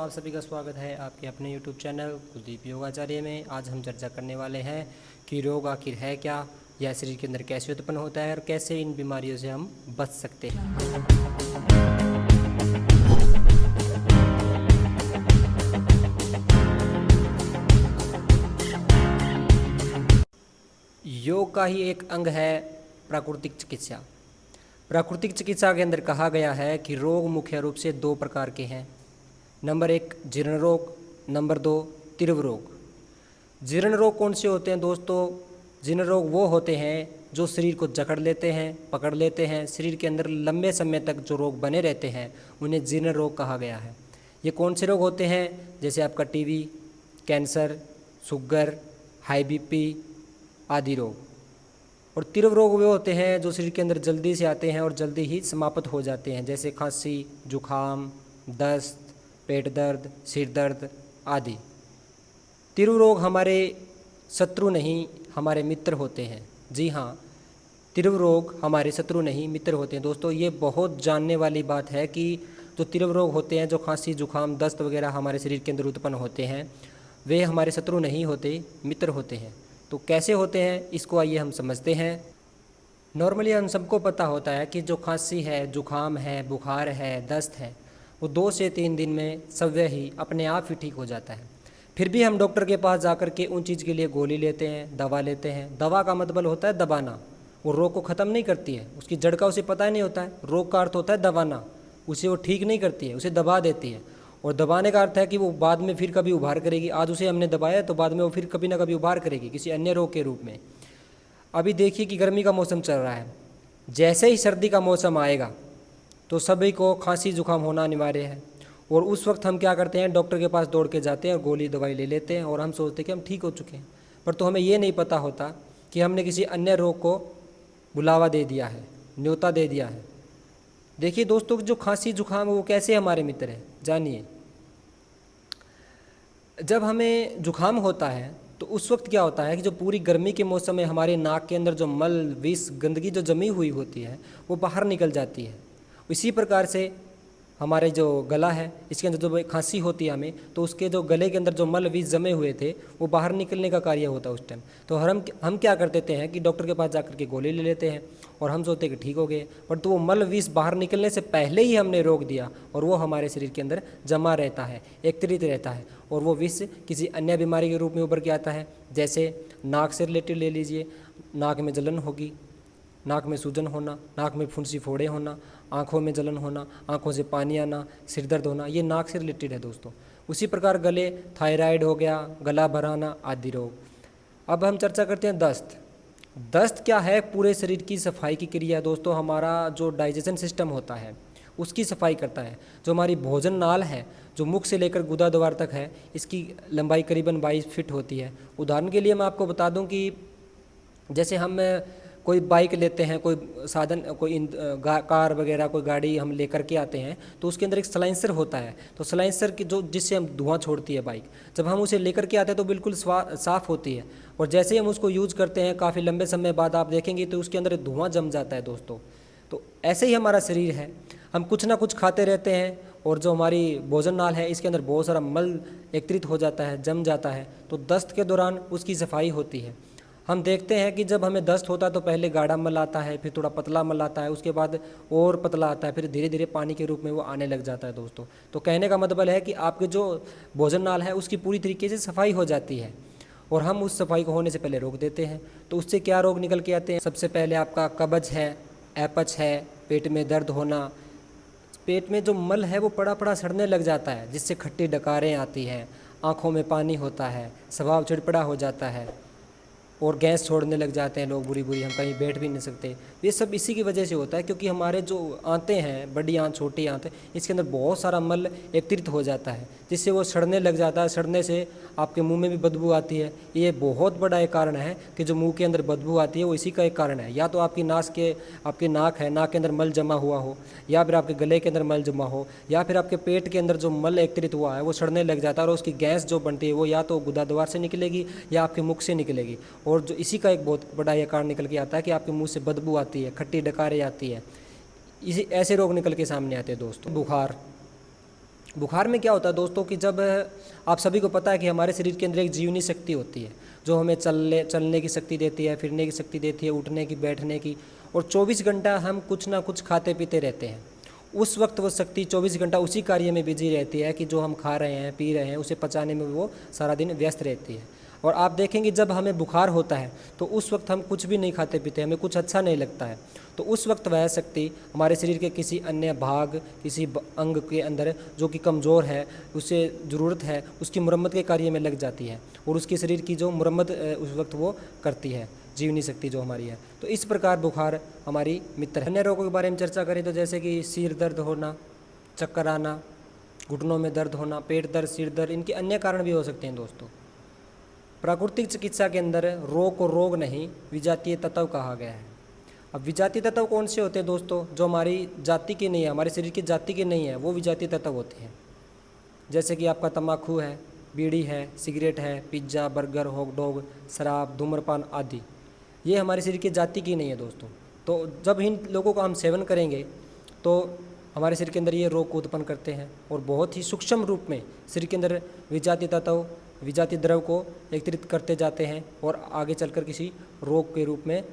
आप सभी का स्वागत है आपके अपने YouTube चैनल कुलदीप योगाचार्य में। आज हम चर्चा करने वाले हैं कि रोग आखिर है क्या, यह शरीर के अंदर कैसे उत्पन्न होता है और कैसे इन बीमारियों से हम बच सकते हैं। योग का ही एक अंग है प्राकृतिक चिकित्सा। प्राकृतिक चिकित्सा के अंदर कहा गया है कि रोग मुख्य रूप से दो प्रकार के हैं। नंबर 1 जीर्ण रोग, नंबर 2 तीव्र रोग। जीर्ण रोग कौन से होते हैं दोस्तों? जीर्ण रोग वो होते हैं जो शरीर को जकड़ लेते हैं, पकड़ लेते हैं, शरीर के अंदर लंबे समय तक जो रोग बने रहते हैं उन्हें जीर्ण रोग कहा गया है। ये कौन से रोग होते हैं? जैसे आपका TB, cancer, sugar, high BP आदि रोग। और तीव्र रोग वे होते हैं जो शरीर के अंदर जल्दी से आते हैं और जल्दी ही समाप्त हो जाते हैं, जैसे खांसी, जुखाम, दस्त, पेट दर्द, सिर दर्द आदि। तीव्र रोग हमारे शत्रु नहीं हमारे मित्र होते हैं। जी हाँ, तीव्र रोग हमारे शत्रु नहीं मित्र होते हैं। दोस्तों ये बहुत जानने वाली बात है कि जो तीव्र रोग होते हैं, जो खांसी, जुखाम, दस्त वगैरह हमारे शरीर के अंदर उत्पन्न होते हैं, वे हमारे शत्रु नहीं होते, मित्र होते हैं। तो कैसे होते हैं इसको आइए हम समझते हैं। नॉर्मली हम सबको पता होता है कि जो खांसी है, जुखाम है, बुखार है, दस्त है, वो 2 से 3 दिन में स्वयं ही अपने आप ही ठीक हो जाता है। फिर भी हम डॉक्टर के पास जाकर के उन चीज़ के लिए गोली लेते हैं, दवा लेते हैं। दवा का मतलब होता है दबाना। वो रोग को ख़त्म नहीं करती है, उसकी जड़ का उसे पता ही नहीं होता है। रोग का अर्थ होता है दबाना, उसे वो ठीक नहीं करती है, उसे दबा देती है। और दबाने का अर्थ है कि वो बाद में फिर कभी उभार करेगी। आज उसे हमने दबाया तो बाद में वो फिर कभी ना कभी उभार करेगी किसी अन्य रोग के रूप में। अभी देखिए कि गर्मी का मौसम चल रहा है, जैसे ही सर्दी का मौसम आएगा तो सभी को खांसी जुकाम होना अनिवार्य है। और उस वक्त हम क्या करते हैं? डॉक्टर के पास दौड़ के जाते हैं और गोली दवाई ले लेते हैं और हम सोचते हैं कि हम ठीक हो चुके हैं। पर तो हमें ये नहीं पता होता कि हमने किसी अन्य रोग को बुलावा दे दिया है, न्योता दे दिया है। देखिए दोस्तों, जो खांसी जुकाम है वो कैसे हमारे मित्र है, जानिए। जब हमें जुकाम होता है तो उस वक्त क्या होता है कि जो पूरी गर्मी के मौसम में हमारे नाक के अंदर जो मल, विष, गंदगी जो जमी हुई होती है वो बाहर निकल जाती है। इसी प्रकार से हमारे जो गला है, इसके अंदर जो खांसी होती है हमें, तो उसके जो गले के अंदर जो मल, विष जमे हुए थे वो बाहर निकलने का कार्य होता है उस टाइम। तो हम क्या कर देते हैं कि डॉक्टर के पास जाकर के गोली ले लेते हैं और हम सोचते हैं कि ठीक हो गए। पर तो वो मल, विष बाहर निकलने से पहले ही हमने रोक दिया और वो हमारे शरीर के अंदर जमा रहता है, एकत्रित रहता है और वो विष किसी अन्य बीमारी के रूप में उभर के आता है। जैसे नाक से रिलेटेड ले लीजिए, नाक में जलन होगी, नाक में सूजन होना, नाक में फुंसी फोड़े होना, आँखों में जलन होना, आँखों से पानी आना, सिर दर्द होना, ये नाक से रिलेटेड है दोस्तों। उसी प्रकार गले, थायराइड हो गया, गला भराना आदि रोग। अब हम चर्चा करते हैं दस्त। दस्त क्या है? पूरे शरीर की सफाई की क्रिया दोस्तों। हमारा जो डाइजेशन सिस्टम होता है उसकी सफाई करता है। जो हमारी भोजन नाल है, जो मुख से लेकर गुदा द्वार तक है, इसकी लंबाई करीबन 22 फीट होती है। उदाहरण के लिए मैं आपको बता दूं कि जैसे हम कोई बाइक लेते हैं, कोई साधन, कोई कार वगैरह कोई गाड़ी हम लेकर के आते हैं तो उसके अंदर एक सलाइंसर होता है। तो सलाइंसर की जो जिससे हम धुआं छोड़ती है बाइक, जब हम उसे लेकर के आते हैं तो बिल्कुल साफ़ होती है। और जैसे ही हम उसको यूज़ करते हैं काफ़ी लंबे समय बाद आप देखेंगे तो उसके अंदर धुआं जम जाता है दोस्तों। तो ऐसे ही हमारा शरीर है, हम कुछ ना कुछ खाते रहते हैं और जो हमारी भोजन नाल है इसके अंदर बहुत सारा मल एकत्रित हो जाता है, जम जाता है। तो दस्त के दौरान उसकी सफाई होती है। हम देखते हैं कि जब हमें दस्त होता है तो पहले गाढ़ा मल आता है, फिर थोड़ा पतला मल आता है, उसके बाद और पतला आता है, फिर धीरे धीरे पानी के रूप में वो आने लग जाता है दोस्तों। तो कहने का मतलब है कि आपके जो भोजन नाल है उसकी पूरी तरीके से सफाई हो जाती है और हम उस सफाई को होने से पहले रोक देते हैं। तो उससे क्या रोग निकल के आते हैं? सबसे पहले आपका कब्ज है, अपच है, पेट में दर्द होना, पेट में जो मल है वो पड़ा पड़ा सड़ने लग जाता है, जिससे खट्टी डकारें आती हैं, आँखों में पानी होता है, स्वभाव चिड़पड़ा हो जाता है और गैस छोड़ने लग जाते हैं लोग बुरी बुरी, हम कहीं बैठ भी नहीं सकते। ये सब इसी की वजह से होता है क्योंकि हमारे जो आंतें हैं, बड़ी आंत, छोटी आंत, इसके अंदर बहुत सारा मल एकत्रित हो जाता है जिससे वो सड़ने लग जाता है। सड़ने से आपके मुंह में भी बदबू आती है। ये बहुत बड़ा एक कारण है कि जो मुंह के अंदर बदबू आती है वो इसी का एक कारण है। या तो आपकी आपकी नाक है, नाक के अंदर मल जमा हुआ हो, या फिर आपके गले के अंदर मल जमा हो, या फिर आपके पेट के अंदर जो मल एकत्रित हुआ है वो सड़ने लग जाता है और उसकी गैस जो बनती है वो या तो गुदा द्वार से निकलेगी या आपके मुख से निकलेगी। और जो इसी का एक बहुत बड़ा यह कारण निकल के आता है कि आपके मुंह से बदबू आती है, खट्टी डकारें आती है। इसी ऐसे रोग निकल के सामने आते हैं दोस्तों। बुखार, बुखार में क्या होता है दोस्तों कि जब आप सभी को पता है कि हमारे शरीर के अंदर एक जीवनी शक्ति होती है जो हमें चलने की शक्ति देती है, फिरने की शक्ति देती है, उठने की, बैठने की, और 24 घंटा हम कुछ ना कुछ खाते पीते रहते हैं। उस वक्त वो शक्ति 24 घंटा उसी कार्य में बिजी रहती है कि जो हम खा रहे हैं, पी रहे हैं, उसे पचाने में वो सारा दिन व्यस्त रहती है। और आप देखेंगे जब हमें बुखार होता है तो उस वक्त हम कुछ भी नहीं खाते पीते, हमें कुछ अच्छा नहीं लगता है। तो उस वक्त वह शक्ति हमारे शरीर के किसी अन्य भाग, किसी अंग के अंदर जो कि कमज़ोर है, उसे ज़रूरत है, उसकी मुरम्मत के कार्य में लग जाती है और उसके शरीर की जो मुरम्मत उस वक्त वो करती है, जीवनी शक्ति जो हमारी है। तो इस प्रकार बुखार हमारी मित्र है। अन्य रोगों के बारे में चर्चा करें तो जैसे कि सिर दर्द होना, चक्कर आना, घुटनों में दर्द होना, पेट दर्द, सिर दर्द, इनके अन्य कारण भी हो सकते हैं दोस्तों। प्राकृतिक चिकित्सा के अंदर रोग को रोग नहीं, विजातीय तत्व कहा गया है। अब विजातीय तत्व कौन से होते हैं दोस्तों? जो हमारी जाति के नहीं है, हमारे शरीर की जाति के नहीं है, वो विजातीय तत्व होते हैं। जैसे कि आपका तम्बाकू है, बीड़ी है, सिगरेट है, पिज्ज़ा, बर्गर, हॉट डॉग, शराब, धूम्रपान आदि, ये हमारे शरीर की जाति की नहीं है दोस्तों। तो जब इन लोगों का हम सेवन करेंगे तो हमारे शरीर के अंदर ये रोग को उत्पन्न करते हैं और बहुत ही सूक्ष्म रूप में शरीर के अंदर विजातीय तत्व, विजातीय द्रव को एकत्रित करते जाते हैं और आगे चलकर किसी रोग के रूप में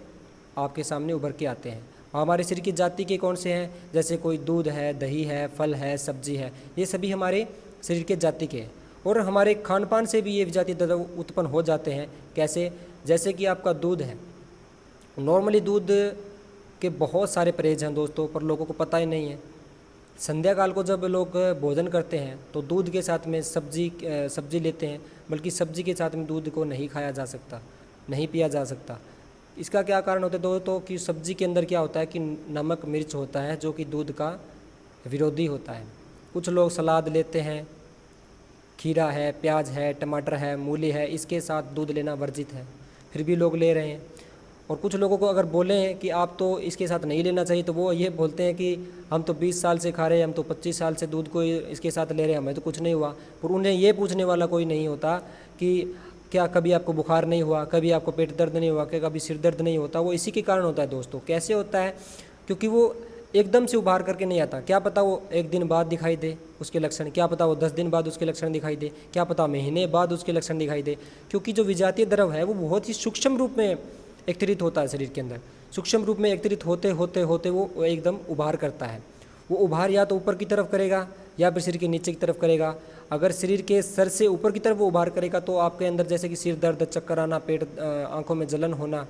आपके सामने उभर के आते हैं। हमारे शरीर की जाति के कौन से हैं? जैसे कोई दूध है, दही है, फल है, सब्जी है, ये सभी हमारे शरीर के जाति के हैं। और हमारे खान पान से भी ये विजातीय तत्व उत्पन्न हो जाते हैं। कैसे? जैसे कि आपका दूध है, नॉर्मली दूध के बहुत सारे परहेज हैं दोस्तों, पर लोगों को पता ही नहीं है। संध्या काल को जब लोग भोजन करते हैं तो दूध के साथ में सब्जी लेते हैं, बल्कि सब्जी के साथ में दूध को नहीं खाया जा सकता, नहीं पिया जा सकता। इसका क्या कारण होता है दोस्तों? कि सब्जी के अंदर क्या होता है कि नमक, मिर्च होता है जो कि दूध का विरोधी होता है। कुछ लोग सलाद लेते हैं, खीरा है, प्याज है, टमाटर है, मूली है, इसके साथ दूध लेना वर्जित है, फिर भी लोग ले रहे हैं। और कुछ लोगों को अगर बोलें कि आप तो इसके साथ नहीं लेना चाहिए, तो वो ये बोलते हैं कि हम तो 20 साल से खा रहे हैं, हम तो 25 साल से दूध को इसके साथ ले रहे हैं, हमें तो कुछ नहीं हुआ। पर उन्हें ये पूछने वाला कोई नहीं होता कि क्या कभी आपको बुखार नहीं हुआ, कभी आपको पेट दर्द नहीं हुआ, क्या कभी सिर दर्द नहीं होता? वो इसी के कारण होता है दोस्तों। कैसे होता है? क्योंकि वो एकदम से उभार करके नहीं आता। क्या पता वो एक दिन बाद दिखाई दे उसके लक्षण, क्या पता वो 10 दिन बाद उसके लक्षण दिखाई दे, क्या पता महीने बाद उसके लक्षण दिखाई दे। क्योंकि जो विजातीय द्रव है वो बहुत ही सूक्ष्म रूप में एकत्रित होता है शरीर के अंदर। सूक्ष्म रूप में एकत्रित होते होते होते वो एकदम उभार करता है। वो उभार या तो ऊपर की तरफ करेगा या फिर शरीर के नीचे की तरफ करेगा। अगर शरीर के सर से ऊपर की तरफ वो उभार करेगा तो आपके अंदर जैसे कि सिर दर्द, चक्कर आना, पेट, आंखों में जलन होना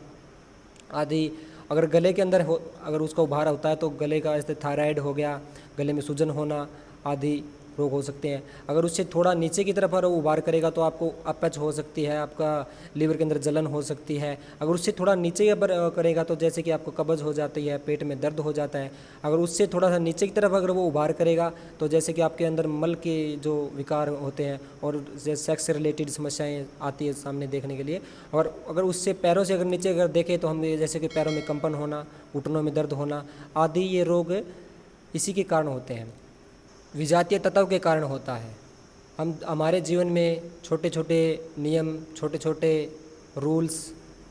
आदि। अगर गले के अंदर अगर उसका उभार होता है तो गले का, जैसे थायराइड हो गया, गले में सूजन होना आदि रोग हो सकते हैं। अगर उससे थोड़ा नीचे की तरफ अगर उभार करेगा तो आपको अपच हो सकती है, आपका लीवर के अंदर जलन हो सकती है। अगर उससे थोड़ा नीचे करेगा तो जैसे कि आपको कब्ज हो जाती है, पेट में दर्द हो जाता है। अगर उससे थोड़ा सा नीचे की तरफ अगर वो उभार करेगा तो जैसे कि आपके अंदर मल के जो विकार होते हैं और सेक्स से रिलेटेड समस्याएँ आती है सामने देखने के लिए। और अगर उससे पैरों से अगर नीचे अगर देखें तो हम जैसे कि पैरों में कंपन होना, घुटनों में दर्द होना आदि, ये रोग इसी के कारण होते हैं, विजातीय तत्व के कारण होता है। हम हमारे जीवन में छोटे छोटे नियम, छोटे छोटे रूल्स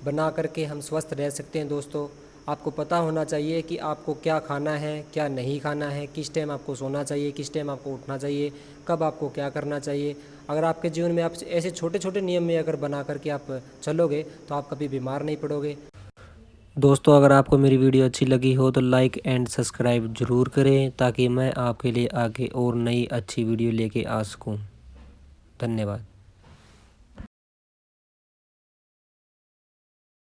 बना करके हम स्वस्थ रह सकते हैं दोस्तों। आपको पता होना चाहिए कि आपको क्या खाना है, क्या नहीं खाना है, किस टाइम आपको सोना चाहिए, किस टाइम आपको उठना चाहिए, कब आपको क्या करना चाहिए। अगर आपके जीवन में आप ऐसे छोटे छोटे नियम में अगर बना करके आप चलोगे तो आप कभी बीमार नहीं पड़ोगे। दोस्तों, अगर आपको मेरी वीडियो अच्छी लगी हो तो लाइक एंड सब्सक्राइब ज़रूर करें ताकि मैं आपके लिए आगे और नई अच्छी वीडियो लेके आ सकूं। धन्यवाद।